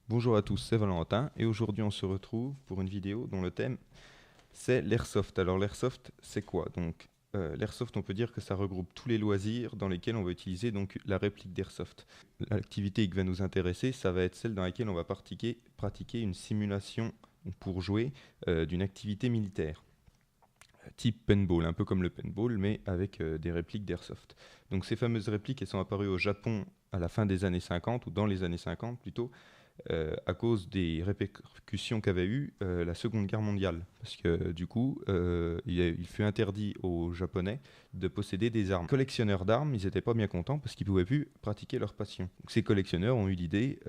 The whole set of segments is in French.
Bonjour à tous, c'est Valentin et aujourd'hui on se retrouve pour une vidéo dont le thème c'est l'airsoft. Alors l'airsoft c'est quoi? L'airsoft, on peut dire que ça regroupe tous les loisirs dans lesquels on va utiliser donc la réplique d'airsoft. L'activité qui va nous intéresser, ça va être celle dans laquelle on va pratiquer une simulation pour jouer d'une activité militaire type paintball, un peu comme le paintball, mais avec des répliques d'airsoft. Donc ces fameuses répliques, elles sont apparues au Japon à la fin des années 50, ou dans les années 50 plutôt, à cause des répercussions qu'avait eu la Seconde Guerre mondiale. Parce que du coup, il fut interdit aux Japonais de posséder des armes. Les collectionneurs d'armes, ils n'étaient pas bien contents parce qu'ils ne pouvaient plus pratiquer leur passion. Donc, ces collectionneurs ont eu l'idée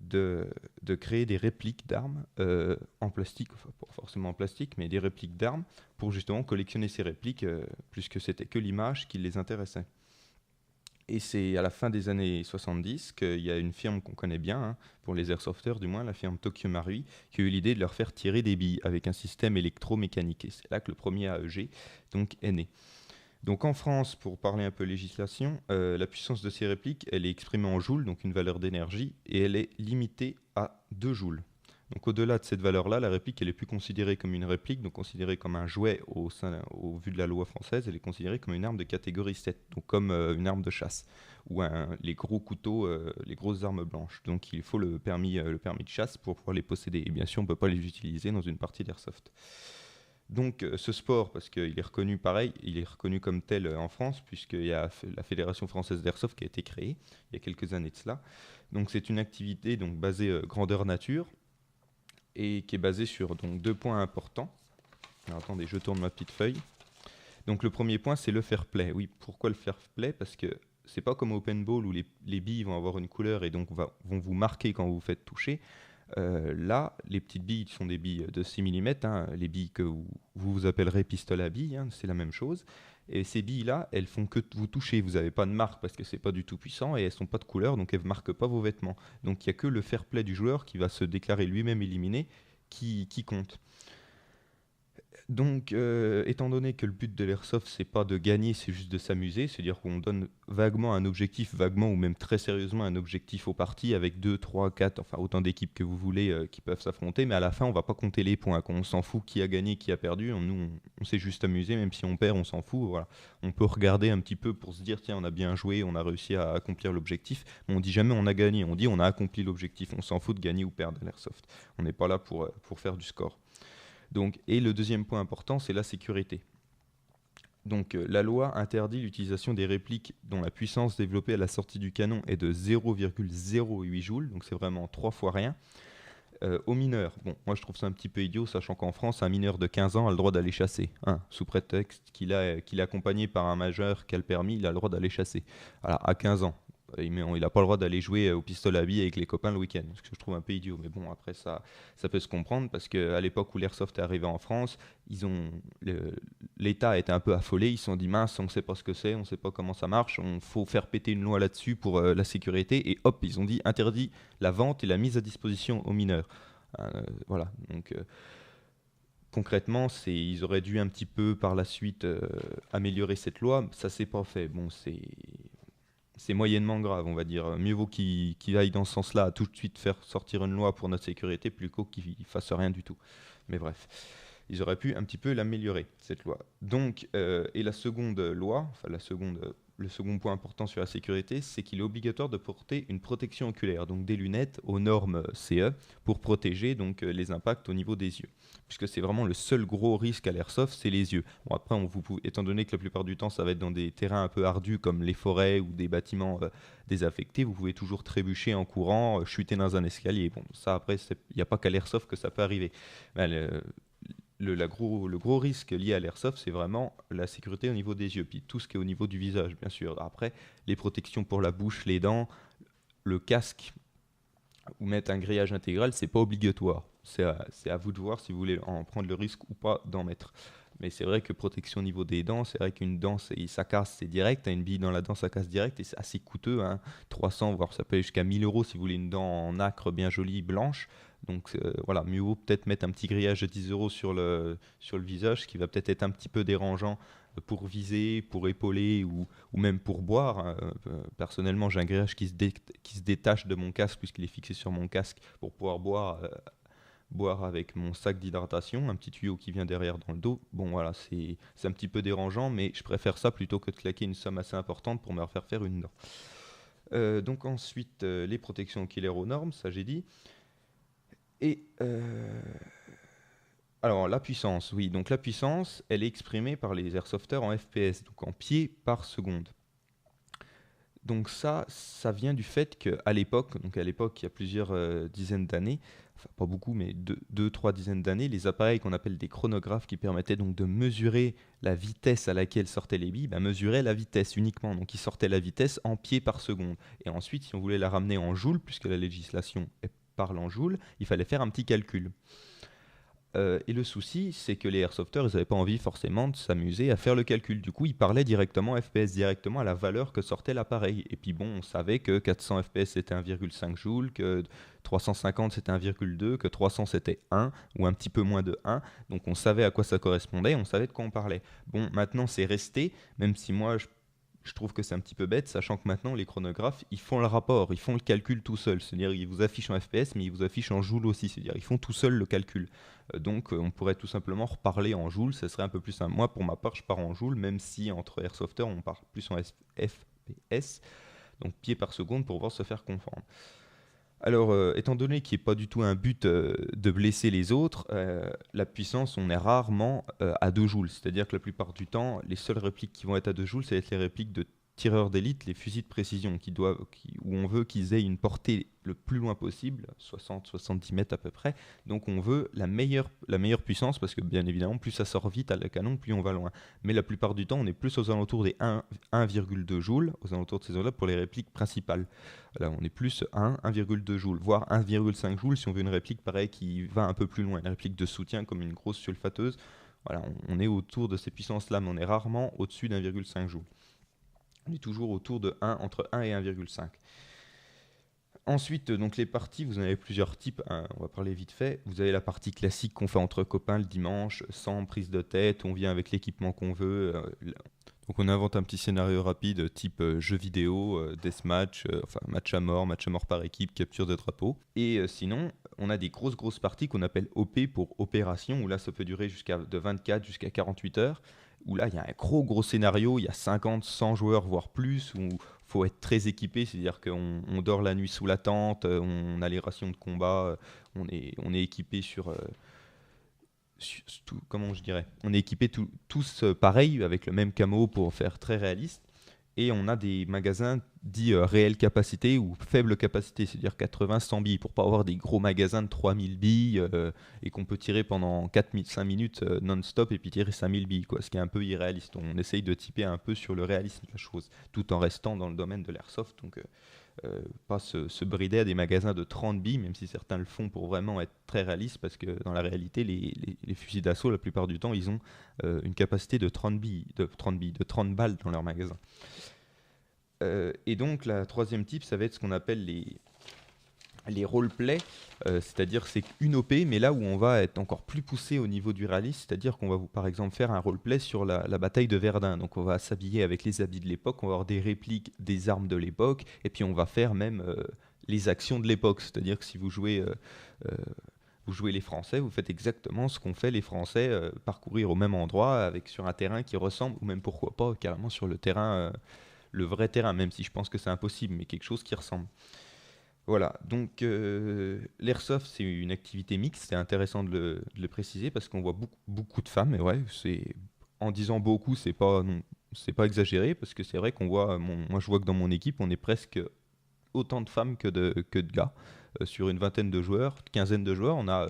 de, de créer des répliques d'armes en plastique, enfin pas forcément en plastique, mais des répliques d'armes pour justement collectionner ces répliques, puisque c'était que l'image qui les intéressait. Et c'est à la fin des années 70 qu'il y a une firme qu'on connaît bien, hein, pour les airsofters du moins, la firme Tokyo Marui, qui a eu l'idée de leur faire tirer des billes avec un système électromécanique. Et c'est là que le premier AEG donc, est né. Donc en France, pour parler un peu législation, la puissance de ces répliques, elle est exprimée en joules, donc une valeur d'énergie, et elle est limitée à 2 joules. Donc au-delà de cette valeur-là, la réplique, elle est plus considérée comme une réplique, donc considérée comme un jouet au vu de la loi française, elle est considérée comme une arme de catégorie 7, donc comme une arme de chasse, ou les gros couteaux, les grosses armes blanches. Donc il faut le permis de chasse pour pouvoir les posséder. Et bien sûr, on ne peut pas les utiliser dans une partie d'airsoft. Donc ce sport, parce qu'il est reconnu pareil, il est reconnu comme tel en France, puisqu'il y a la Fédération française d'airsoft qui a été créée il y a quelques années de cela. Donc c'est une activité donc, basée grandeur nature et qui est basée sur donc, 2 points importants. Alors attendez, je tourne ma petite feuille. Donc le premier point, c'est le fair play. Oui, pourquoi le fair play? Parce que c'est pas comme au paintball où les billes vont avoir une couleur et donc vont vous marquer quand vous vous faites toucher. Là, les petites billes sont des billes de 6 mm, hein, les billes que vous appellerez pistolet à billes, hein, c'est la même chose. Et ces billes-là, elles font que vous toucher. Vous n'avez pas de marque parce que c'est pas du tout puissant et elles sont pas de couleur, donc elles ne marquent pas vos vêtements. Donc il n'y a que le fair play du joueur qui va se déclarer lui-même éliminé qui compte. Donc, étant donné que le but de l'airsoft, c'est pas de gagner, c'est juste de s'amuser, c'est-à-dire qu'on donne vaguement un objectif, vaguement ou même très sérieusement un objectif aux parties avec 2, 3, 4, enfin autant d'équipes que vous voulez qui peuvent s'affronter, mais à la fin, on va pas compter les points, qu'on s'en fout qui a gagné, qui a perdu, on s'est juste amusé, même si on perd, on s'en fout, voilà. On peut regarder un petit peu pour se dire, tiens, on a bien joué, on a réussi à accomplir l'objectif, mais on dit jamais on a gagné, on dit on a accompli l'objectif, on s'en fout de gagner ou perdre à l'airsoft. On n'est pas là pour faire du score. Donc, et le deuxième point important, c'est la sécurité. Donc, la loi interdit l'utilisation des répliques dont la puissance développée à la sortie du canon est de 0,08 joules, donc c'est vraiment 3 fois rien. Aux mineurs, bon, moi je trouve ça un petit peu idiot, sachant qu'en France, un mineur de 15 ans a le droit d'aller chasser, hein, sous prétexte qu'il est accompagné par un majeur qui a le permis, il a le droit d'aller chasser. Alors, à 15 ans, il n'a pas le droit d'aller jouer au pistolet à billes avec les copains le week-end, ce que je trouve un peu idiot. Mais bon, après ça peut se comprendre parce qu'à l'époque où l'airsoft est arrivé en France, l'État était un peu affolé. Ils se sont dit mince, on ne sait pas ce que c'est, on ne sait pas comment ça marche, on faut faire péter une loi là-dessus pour la sécurité. Et hop, ils ont dit interdit la vente et la mise à disposition aux mineurs. Voilà, donc concrètement, ils auraient dû un petit peu par la suite améliorer cette loi. Ça s'est pas fait. Bon, c'est moyennement grave, on va dire. Mieux vaut qu'il aille dans ce sens-là, à tout de suite faire sortir une loi pour notre sécurité, plutôt qu'il fasse rien du tout. Mais bref, ils auraient pu un petit peu l'améliorer, cette loi. Donc, et la seconde loi, enfin le second point important sur la sécurité, c'est qu'il est obligatoire de porter une protection oculaire, donc des lunettes aux normes CE, pour protéger donc les impacts au niveau des yeux. Puisque c'est vraiment le seul gros risque à l'airsoft, c'est les yeux. Bon après, étant donné que la plupart du temps ça va être dans des terrains un peu ardus comme les forêts ou des bâtiments désaffectés, vous pouvez toujours trébucher en courant, chuter dans un escalier. Bon, ça après, il n'y a pas qu'à l'airsoft que ça peut arriver. Ben, le gros risque lié à l'airsoft, c'est vraiment la sécurité au niveau des yeux, puis tout ce qui est au niveau du visage, bien sûr. Après, les protections pour la bouche, les dents, le casque ou mettre un grillage intégral, c'est pas obligatoire. C'est à vous de voir si vous voulez en prendre le risque ou pas d'en mettre. Mais c'est vrai que protection au niveau des dents, c'est vrai qu'une dent, ça casse, c'est direct. Une bille dans la dent, ça casse direct et c'est assez coûteux, hein. 300, voire ça peut aller jusqu'à 1000 euros si vous voulez une dent en nacre bien jolie, blanche. Donc voilà, mieux vaut peut-être mettre un petit grillage de 10 euros sur le visage, ce qui va peut-être être un petit peu dérangeant pour viser, pour épauler ou même pour boire, hein. Personnellement, j'ai un grillage qui se détache de mon casque puisqu'il est fixé sur mon casque pour pouvoir boire avec mon sac d'hydratation, un petit tuyau qui vient derrière dans le dos. Bon voilà, c'est un petit peu dérangeant, mais je préfère ça plutôt que de claquer une somme assez importante pour me refaire faire une dent. Donc ensuite, les protections oculaires aux normes, ça j'ai dit. Et alors la puissance, oui, donc la puissance, elle est exprimée par les airsofters en FPS, donc en pieds par seconde. Donc ça vient du fait qu'à l'époque, donc à l'époque il y a plusieurs dizaines d'années, enfin pas beaucoup, mais deux, trois dizaines d'années, les appareils qu'on appelle des chronographes qui permettaient donc de mesurer la vitesse à laquelle sortaient les billes, mesuraient la vitesse uniquement. Donc ils sortaient la vitesse en pieds par seconde. Et ensuite, si on voulait la ramener en joules, puisque la législation parle en joules, il fallait faire un petit calcul. Et le souci, c'est que les airsofters, ils n'avaient pas envie forcément de s'amuser à faire le calcul. Du coup, ils parlaient directement FPS, directement à la valeur que sortait l'appareil. Et puis bon, on savait que 400 FPS c'était 1,5 joule, que 350 c'était 1,2, que 300 c'était 1, ou un petit peu moins de 1. Donc on savait à quoi ça correspondait, on savait de quoi on parlait. Bon, maintenant c'est resté, même si moi je trouve que c'est un petit peu bête, sachant que maintenant les chronographes, ils font le rapport, ils font le calcul tout seuls. C'est-à-dire ils vous affichent en FPS, mais ils vous affichent en joule aussi. C'est-à-dire ils font tout seuls le calcul. Donc on pourrait tout simplement reparler en joule, ça serait un peu plus simple. Moi, pour ma part, je pars en joule, même si entre airsofters, on part plus en FPS, donc pieds par seconde pour pouvoir se faire comprendre. Alors, étant donné qu'il n'y a pas du tout un but de blesser les autres, la puissance, on est rarement à 2 joules. C'est-à-dire que la plupart du temps, les seules répliques qui vont être à 2 joules, ça va être les répliques de tireurs d'élite, les fusils de précision, où on veut qu'ils aient une portée le plus loin possible, 60-70 mètres à peu près. Donc on veut la meilleure puissance, parce que bien évidemment, plus ça sort vite à la canon, plus on va loin. Mais la plupart du temps, on est plus aux alentours des 1,2 joules, aux alentours de ces zones-là, pour les répliques principales. Là, on est plus 1,2 joules, voire 1,5 joules si on veut une réplique pareil qui va un peu plus loin, une réplique de soutien comme une grosse sulfateuse. Voilà, on est autour de ces puissances-là, mais on est rarement au-dessus d'1,5 joule. On est toujours autour de 1, entre 1 et 1,5. Ensuite, donc les parties, vous en avez plusieurs types, hein, on va parler vite fait. Vous avez la partie classique qu'on fait entre copains le dimanche, sans prise de tête, on vient avec l'équipement qu'on veut. Donc on invente un petit scénario rapide type jeu vidéo, deathmatch, enfin match à mort par équipe, capture de drapeau. Et sinon, on a des grosses parties qu'on appelle OP pour opération, où là ça peut durer de 24 jusqu'à 48 heures, où là il y a un gros scénario, il y a 50, 100 joueurs, voire plus, où il faut être très équipé, c'est-à-dire qu'on dort la nuit sous la tente, on a les rations de combat, on est équipé comment je dirais, on est équipés tous pareil, avec le même camo pour faire très réaliste. Et on a des magasins dits réelle capacité ou faible capacité, c'est-à-dire 80-100 billes, pour pas avoir des gros magasins de 3000 billes et qu'on peut tirer pendant 5 minutes non-stop et puis tirer 5000 billes, quoi, ce qui est un peu irréaliste. On essaye de typer un peu sur le réalisme de la chose, tout en restant dans le domaine de l'airsoft, donc pas se brider à des magasins de 30 billes, même si certains le font pour vraiment être très réalistes, parce que dans la réalité, les fusils d'assaut, la plupart du temps, ils ont une capacité de 30 balles dans leur magasin. Et donc, la troisième type, ça va être ce qu'on appelle les roleplay, c'est-à-dire c'est une OP, mais là où on va être encore plus poussé au niveau du réalisme, c'est-à-dire qu'on va par exemple faire un roleplay sur la bataille de Verdun. Donc on va s'habiller avec les habits de l'époque, on va avoir des répliques des armes de l'époque, et puis on va faire même les actions de l'époque. C'est-à-dire que si vous jouez les Français, vous faites exactement ce qu'ont fait les Français, parcourir au même endroit, sur un terrain qui ressemble, ou même pourquoi pas carrément sur le terrain, le vrai terrain, même si je pense que c'est impossible, mais quelque chose qui ressemble. Voilà, donc l'airsoft c'est une activité mixte, c'est intéressant de le préciser parce qu'on voit beaucoup de femmes, et ouais, en disant beaucoup, c'est pas exagéré, parce que c'est vrai qu'on voit, moi je vois que dans mon équipe, on est presque autant de femmes que de gars. Sur une vingtaine de joueurs, quinzaine de joueurs, on a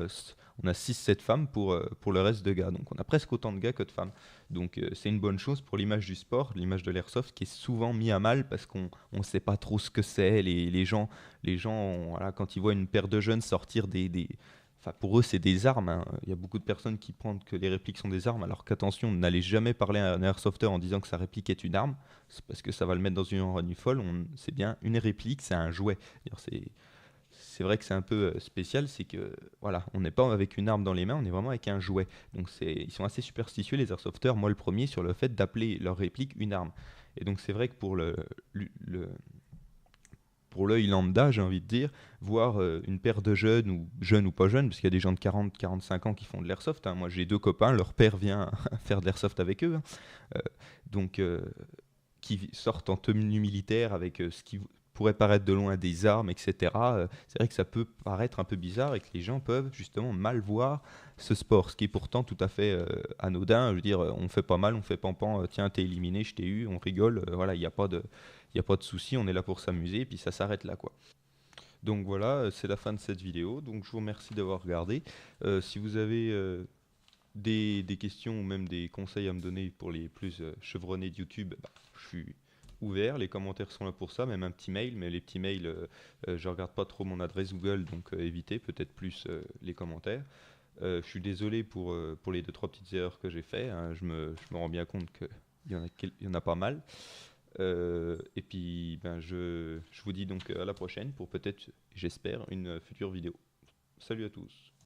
6-7 femmes pour le reste de gars. Donc on a presque autant de gars que de femmes. Donc c'est une bonne chose pour l'image du sport, l'image de l'airsoft, qui est souvent mis à mal parce qu'on ne sait pas trop ce que c'est. Les gens voilà, quand ils voient une paire de jeunes sortir enfin, pour eux, c'est des armes, hein. Il y a beaucoup de personnes qui pensent que les répliques sont des armes, alors qu'attention, n'allez jamais parler à un airsofter en disant que sa réplique est une arme. C'est parce que ça va le mettre dans une ironie folle. C'est bien une réplique, c'est un jouet. C'est c'est vrai que c'est un peu spécial, c'est que voilà, on n'est pas avec une arme dans les mains, on est vraiment avec un jouet. Donc ils sont assez superstitieux les airsofters, moi le premier, sur le fait d'appeler leur réplique une arme. Et donc c'est vrai que le- pour l'œil lambda, j'ai envie de dire, voir une paire de jeunes ou pas jeunes, parce qu'il y a des gens de 40-45 ans qui font de l'airsoft, hein. Moi j'ai deux copains, leur père vient faire de l'airsoft avec eux, hein. Euh, donc qui sortent en tenue militaire avec ce qui pourrait paraître de loin des armes, etc. C'est vrai que ça peut paraître un peu bizarre et que les gens peuvent justement mal voir ce sport, ce qui est pourtant tout à fait anodin. Je veux dire, on fait pas mal, on fait pampan, tiens, t'es éliminé, je t'ai eu, on rigole, voilà, il y a pas de souci, on est là pour s'amuser, et puis ça s'arrête là, quoi. Donc voilà, c'est la fin de cette vidéo. Donc je vous remercie d'avoir regardé. Si vous avez des questions ou même des conseils à me donner pour les plus chevronnés de YouTube, bah, je suis ouvert. Les commentaires sont là pour ça, même un petit mail. Mais les petits mails, je regarde pas trop mon adresse Google, donc évitez peut-être plus les commentaires. Je suis désolé pour les deux trois petites erreurs que j'ai fait, hein. Je me rends bien compte qu'il y en a pas mal. Et puis, ben, je vous dis donc à la prochaine pour peut-être, j'espère, une future vidéo. Salut à tous.